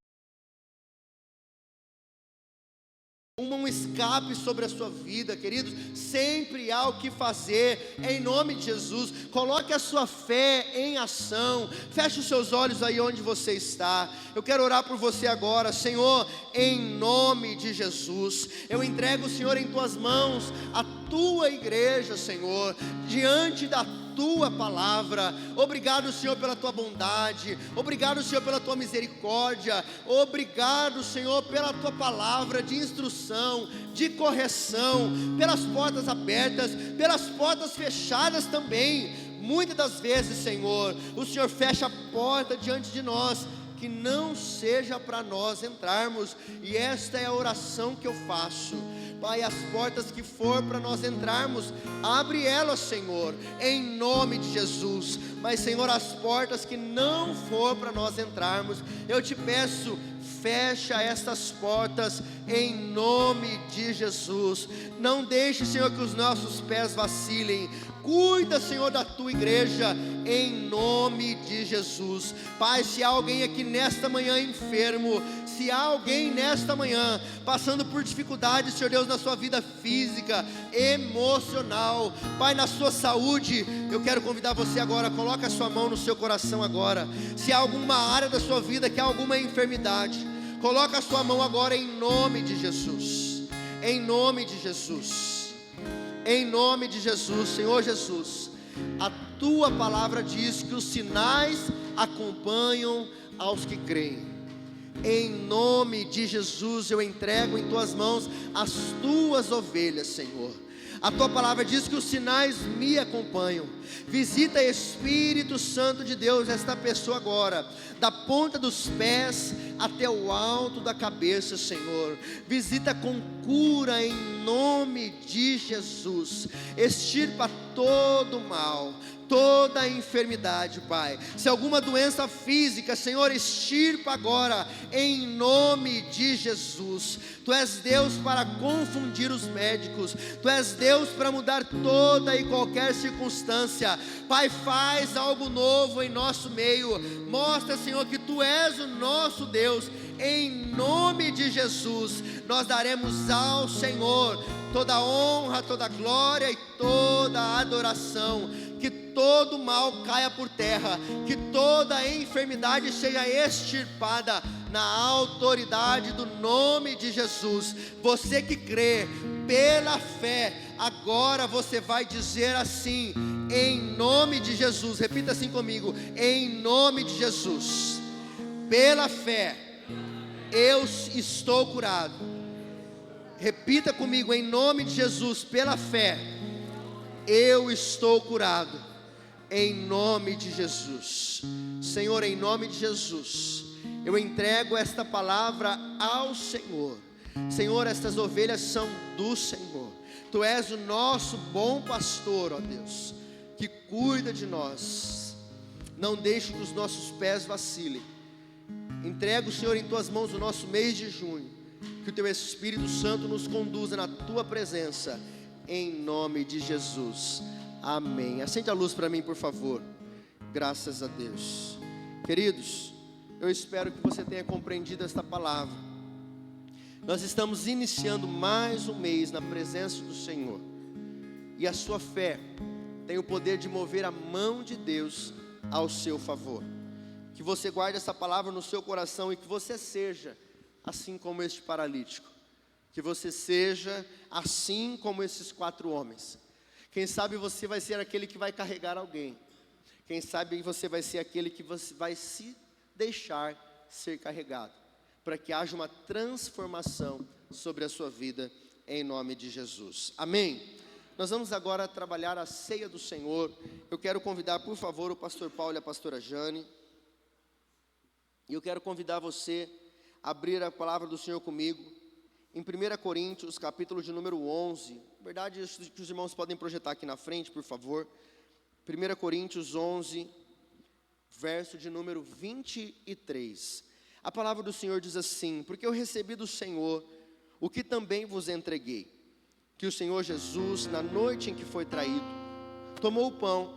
Um escape sobre a sua vida, queridos. Sempre há o que fazer, em nome de Jesus. Coloque a sua fé em ação. Feche os seus olhos aí onde você está. Eu quero orar por você agora. Senhor, em nome de Jesus, eu entrego, Senhor, em tuas mãos a tua igreja, Senhor, diante da tua palavra. Obrigado, Senhor, pela tua bondade. Obrigado, Senhor, pela tua misericórdia. Obrigado, Senhor, pela tua palavra de instrução, de correção, pelas portas abertas, pelas portas fechadas também. Muitas das vezes, Senhor, o Senhor fecha a porta diante de nós, que não seja para nós entrarmos, e esta é a oração que eu faço. Pai, as portas que for para nós entrarmos, abre elas, Senhor, em nome de Jesus. Mas, Senhor, as portas que não for para nós entrarmos, eu te peço, fecha estas portas em nome de Jesus. Não deixe, Senhor, que os nossos pés vacilem. Cuida, Senhor, da tua igreja, em nome de Jesus. Pai, se há alguém aqui nesta manhã enfermo, se há alguém nesta manhã passando por dificuldades, Senhor Deus, na sua vida física, emocional, Pai, na sua saúde, eu quero convidar você agora, coloca a sua mão no seu coração agora. Se há alguma área da sua vida que há alguma enfermidade, coloca a sua mão agora em nome de Jesus. Em nome de Jesus. Em nome de Jesus, Senhor Jesus, a tua palavra diz que os sinais acompanham aos que creem. Em nome de Jesus, eu entrego em tuas mãos as tuas ovelhas, Senhor. A tua palavra diz que os sinais me acompanham. Visita, Espírito Santo de Deus, esta pessoa agora, da ponta dos pés até o alto da cabeça, Senhor. Visita com cura em nome de Jesus. Extirpa todo o mal, toda a enfermidade, Pai. Se alguma doença física, Senhor, extirpa agora em nome de Jesus. Tu és Deus para confundir os médicos. Tu és Deus para mudar toda e qualquer circunstância. Pai, faz algo novo em nosso meio. Mostra, Senhor, que Tu és o nosso Deus. Em nome de Jesus, nós daremos ao Senhor toda a honra, toda a glória e toda a adoração. Que todo mal caia por terra, que toda enfermidade seja extirpada na autoridade do nome de Jesus. Você que crê pela fé, agora você vai dizer assim: em nome de Jesus. Repita assim comigo: em nome de Jesus, pela fé eu estou curado. Repita comigo: em nome de Jesus, pela fé eu estou curado, em nome de Jesus. Senhor, em nome de Jesus, eu entrego esta palavra ao Senhor. Senhor, estas ovelhas são do Senhor. Tu és o nosso bom pastor, ó Deus, que cuida de nós. Não deixe que os nossos pés vacilem. Entrego, Senhor, em Tuas mãos o nosso mês de junho. Que o Teu Espírito Santo nos conduza na Tua presença, em nome de Jesus, amém. Acende a luz para mim, por favor. Graças a Deus. Queridos, eu espero que você tenha compreendido esta palavra. Nós estamos iniciando mais um mês na presença do Senhor, e a sua fé tem o poder de mover a mão de Deus ao seu favor. Que você guarde essa palavra no seu coração e que você seja assim como este paralítico. Que você seja assim como esses 4 homens. Quem sabe você vai ser aquele que vai carregar alguém. Quem sabe você vai ser aquele que você vai se deixar ser carregado, para que haja uma transformação sobre a sua vida, em nome de Jesus, amém? Nós vamos agora trabalhar a ceia do Senhor. Eu quero convidar, por favor, o pastor Paulo e a pastora Jane. E eu quero convidar você a abrir a palavra do Senhor comigo em 1 Coríntios, capítulo de número 11. Na verdade, os irmãos podem projetar aqui na frente, por favor. 1 Coríntios 11, verso de número 23. A palavra do Senhor diz assim: porque eu recebi do Senhor o que também vos entreguei, que o Senhor Jesus, na noite em que foi traído, tomou o pão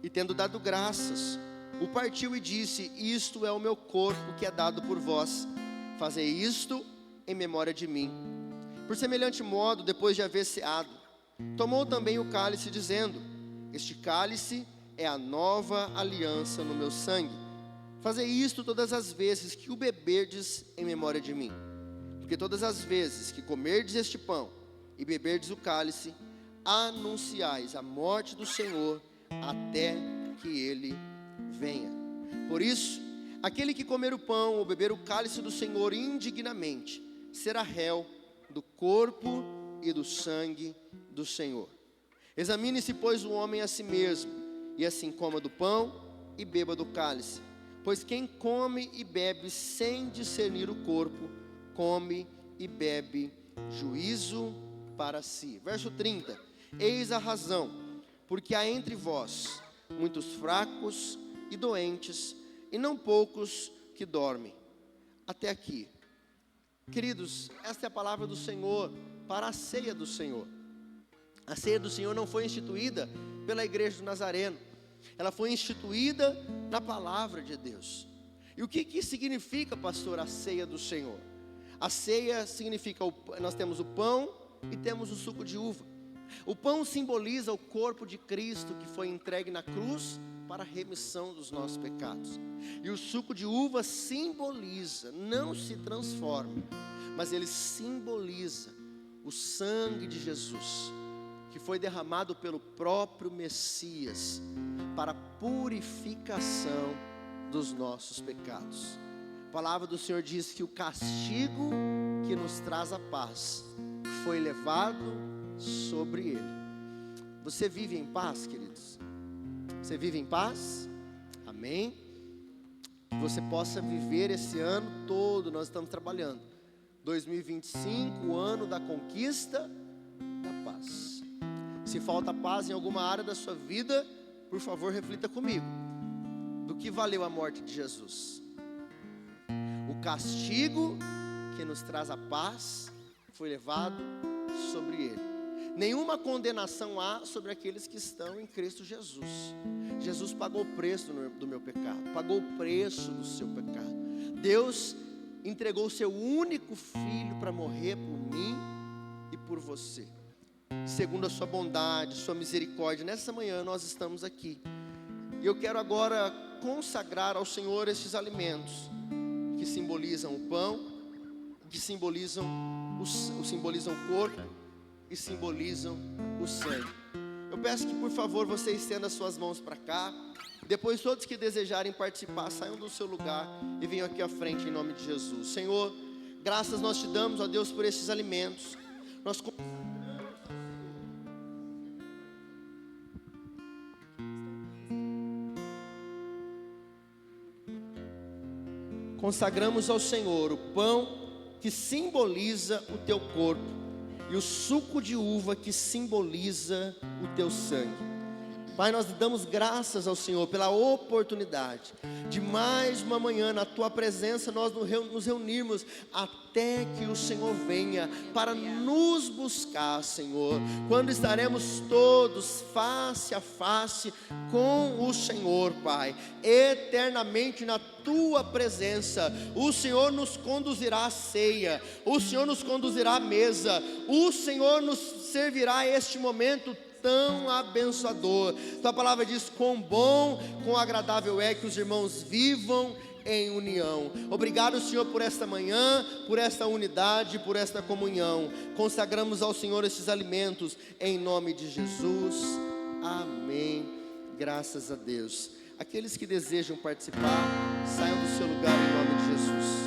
e, tendo dado graças, o partiu e disse: isto é o meu corpo que é dado por vós, fazei isto em memória de mim. Por semelhante modo, depois de haver ceado, tomou também o cálice, dizendo: este cálice é a nova aliança no meu sangue. Fazei isto todas as vezes que o beberdes em memória de mim. Porque todas as vezes que comerdes este pão e beberdes o cálice, anunciais a morte do Senhor até que Ele venha. Por isso, aquele que comer o pão ou beber o cálice do Senhor indignamente, será réu do corpo e do sangue do Senhor. Examine-se, pois, o homem a si mesmo, e assim coma do pão e beba do cálice. Pois quem come e bebe sem discernir o corpo, come e bebe juízo para si. Verso 30. Eis a razão, porque há entre vós muitos fracos e doentes, e não poucos que dormem. Até aqui. Queridos, esta é a palavra do Senhor para a ceia do Senhor. A ceia do Senhor não foi instituída pela igreja do Nazareno. Ela foi instituída na palavra de Deus. E o que significa, pastor, a ceia do Senhor? A ceia significa, nós temos o pão e temos o suco de uva. O pão simboliza o corpo de Cristo que foi entregue na cruz para a remissão dos nossos pecados. E o suco de uva simboliza, não se transforma, mas ele simboliza o sangue de Jesus, que foi derramado pelo próprio Messias para a purificação dos nossos pecados. A palavra do Senhor diz que o castigo que nos traz a paz foi levado sobre ele, Você vive em paz, queridos? Você vive em paz? Amém? Que você possa viver esse ano todo, nós estamos trabalhando. 2025, o ano da conquista da paz. Se falta paz em alguma área da sua vida, por favor, reflita comigo. Do que valeu a morte de Jesus? O castigo que nos traz a paz foi levado sobre ele. Nenhuma condenação há sobre aqueles que estão em Cristo Jesus. Jesus pagou o preço do meu pecado, pagou o preço do seu pecado. Deus entregou o seu único filho para morrer por mim e por você. Segundo a sua bondade, sua misericórdia, nessa manhã nós estamos aqui. E eu quero agora consagrar ao Senhor estes alimentos que simbolizam o pão, que simbolizam o corpo e simbolizam o sangue. Eu peço que por favor você estenda as suas mãos para cá. Depois todos que desejarem participar, saiam do seu lugar e venham aqui à frente em nome de Jesus. Senhor, graças nós te damos, ó Deus, por estes alimentos. Nós consagramos ao Senhor o pão que simboliza o teu corpo e o suco de uva que simboliza o teu sangue. Pai, nós damos graças ao Senhor pela oportunidade de mais uma manhã na tua presença nós nos reunirmos até que o Senhor venha para nos buscar, Senhor. Quando estaremos todos face a face com o Senhor, Pai, eternamente na tua presença, o Senhor nos conduzirá à ceia, o Senhor nos conduzirá à mesa, o Senhor nos servirá este momento tão abençoador. Tua palavra diz: quão bom, quão agradável é que os irmãos vivam em união. Obrigado, Senhor, por esta manhã, por esta unidade, por esta comunhão. Consagramos ao Senhor estes alimentos em nome de Jesus. Amém. Graças a Deus. Aqueles que desejam participar, saiam do seu lugar em nome de Jesus.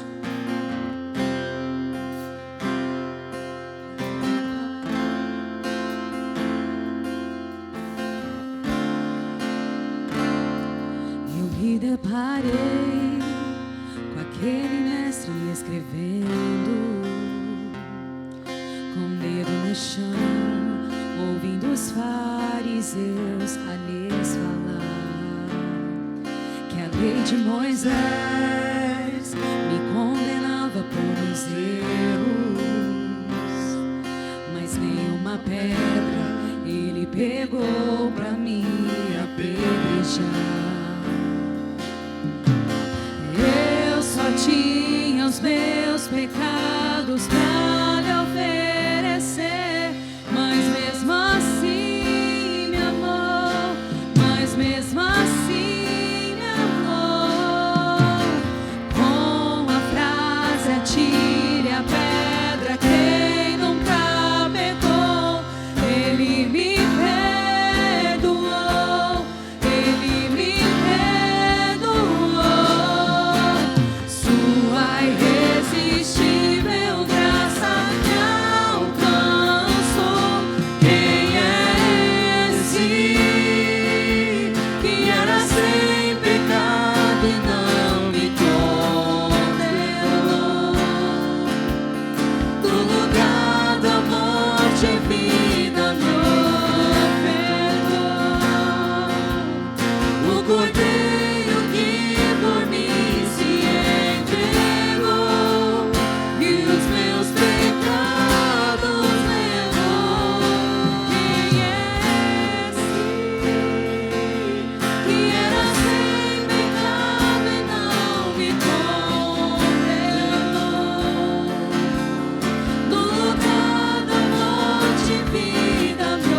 Me deparei com aquele mestre escrevendo, com o dedo no chão, ouvindo os fariseus a lhes falar que a lei de Moisés me condenava por os erros, mas nenhuma pedra ele pegou pra me apedrejar. Tinha os meus pecados pra lhe oferecer, mas mesmo assim me amou, mas mesmo assim me amou. Com a frase: atire a pedra quem nunca pecou, ele me perdoou, ele me irresistível graça me alcançou. Quem é esse que era sem pecado e não me condenou? Do lugar da morte e vida me ofertou. O Cordeiro que por mim se entregou e os meus pecados levou. Quem é esse que era sem pecado e não me condenou? Do lugar da morte e vida me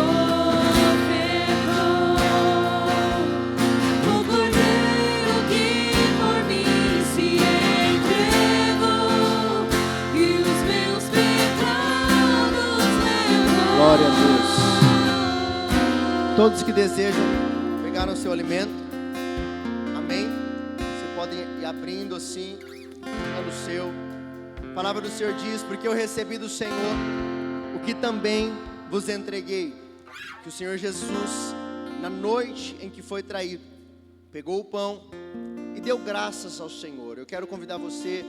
ofertou. O Cordeiro que por mim se entregou e os meus pecados levou. Glória a Deus. Todos que desejam pegar o seu alimento, amém? Você pode ir abrindo assim, pegando o seu. A palavra do Senhor diz: porque eu recebi do Senhor o que também vos entreguei, que o Senhor Jesus, na noite em que foi traído, pegou o pão e deu graças ao Senhor. Eu quero convidar você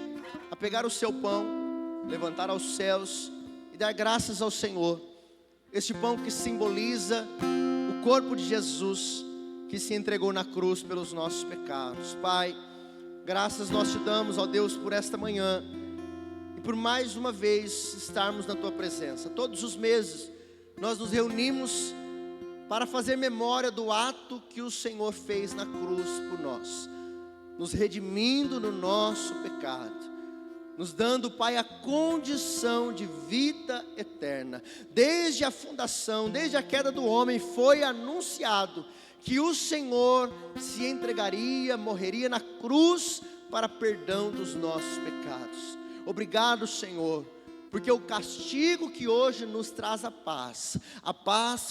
a pegar o seu pão, levantar aos céus e dar graças ao Senhor. Este pão que simboliza o corpo de Jesus, que se entregou na cruz pelos nossos pecados. Pai, graças nós te damos, ó Deus, por esta manhã e por mais uma vez estarmos na tua presença. Todos os meses nós nos reunimos para fazer memória do ato que o Senhor fez na cruz por nós, nos redimindo no nosso pecado, nos dando, Pai, a condição de vida eterna. Desde a fundação, desde a queda do homem, foi anunciado que o Senhor se entregaria, morreria na cruz para perdão dos nossos pecados. Obrigado, Senhor, porque o castigo que hoje nos traz a paz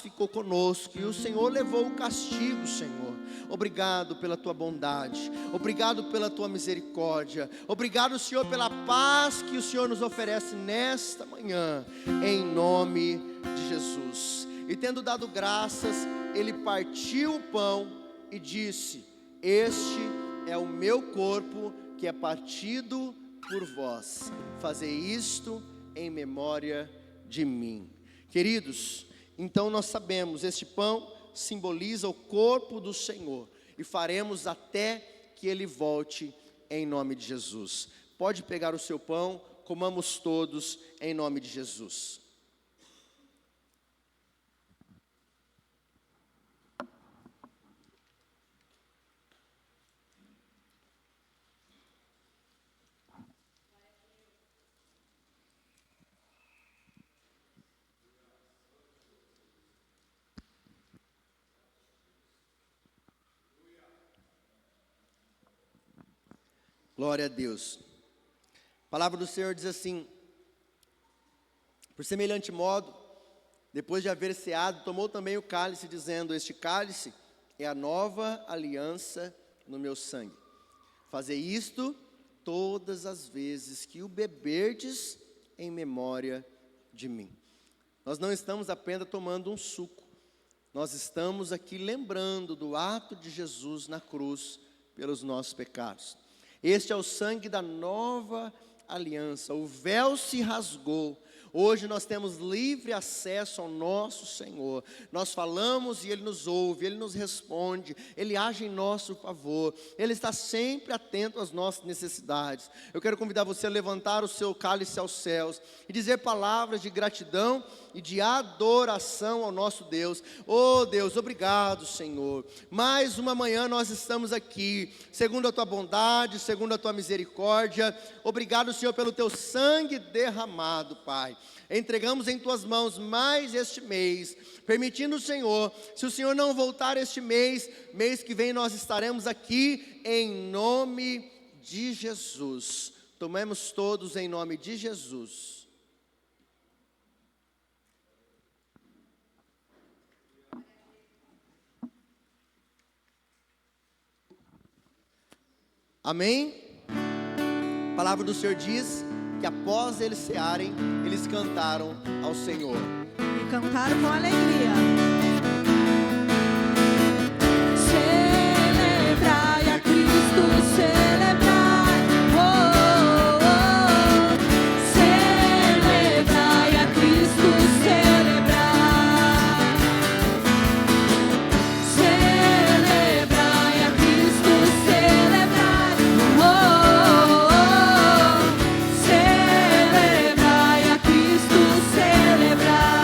ficou conosco, e o Senhor levou o castigo, Senhor. Obrigado pela tua bondade, obrigado pela tua misericórdia, obrigado, Senhor, pela paz que o Senhor nos oferece nesta manhã, em nome de Jesus. E tendo dado graças, ele partiu o pão e disse: este é o meu corpo que é partido por vós, fazei isto em memória de mim. Queridos, então nós sabemos, este pão simboliza o corpo do Senhor, e faremos até que ele volte, em nome de Jesus. Pode pegar o seu pão, comamos todos em nome de Jesus. Glória a Deus. A palavra do Senhor diz assim: por semelhante modo, depois de haver ceado, tomou também o cálice, dizendo: este cálice é a nova aliança no meu sangue. Fazei isto todas as vezes que o beberdes, em memória de mim. Nós não estamos apenas tomando um suco, nós estamos aqui lembrando do ato de Jesus na cruz pelos nossos pecados. Este é o sangue da nova aliança. O véu se rasgou. Hoje nós temos livre acesso ao nosso Senhor. Nós falamos e Ele nos ouve, Ele nos responde, Ele age em nosso favor. Ele está sempre atento às nossas necessidades. Eu quero convidar você a levantar o seu cálice aos céus e dizer palavras de gratidão e de adoração ao nosso Deus. Oh Deus, obrigado, Senhor. Mais uma manhã nós estamos aqui, segundo a Tua bondade, segundo a Tua misericórdia. Obrigado, Senhor, pelo Teu sangue derramado, Pai. Entregamos em Tuas mãos mais este mês, permitindo, Senhor, se o Senhor não voltar este mês, mês que vem nós estaremos aqui em nome de Jesus. Tomemos todos em nome de Jesus. Amém? A palavra do Senhor diz que após eles cearem, eles cantaram ao Senhor. E cantaram com alegria. Celebrai a Cristo, celebrai. Oh, oh, oh. Celebrai a Cristo, celebrai. Celebrai a Cristo, celebrai. Oh, oh, oh. Celebrai a Cristo, celebrai.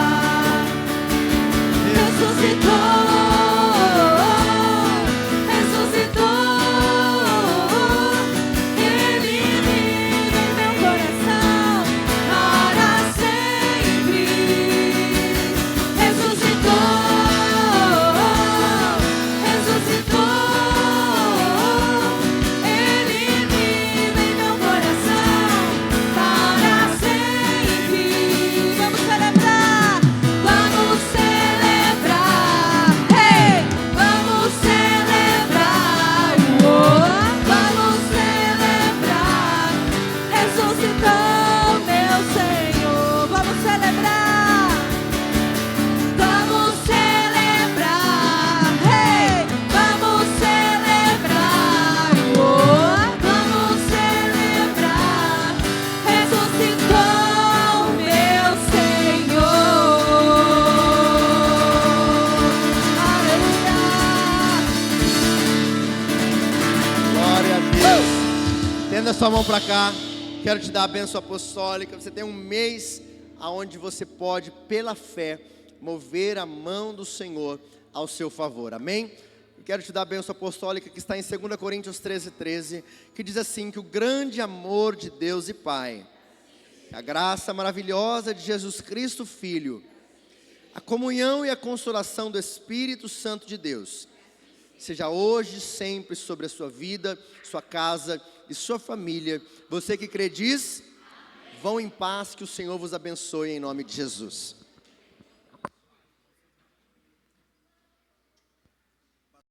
Estenda sua mão para cá. Quero te dar a bênção apostólica. Você tem um mês onde você pode, pela fé, mover a mão do Senhor ao seu favor. Amém? Quero te dar a bênção apostólica que está em 2 Coríntios 13:13, que diz assim: que o grande amor de Deus e Pai, a graça maravilhosa de Jesus Cristo Filho, a comunhão e a consolação do Espírito Santo de Deus, seja hoje e sempre sobre a sua vida, sua casa e sua família. Você que crê diz: vão em paz, que o Senhor vos abençoe em nome de Jesus.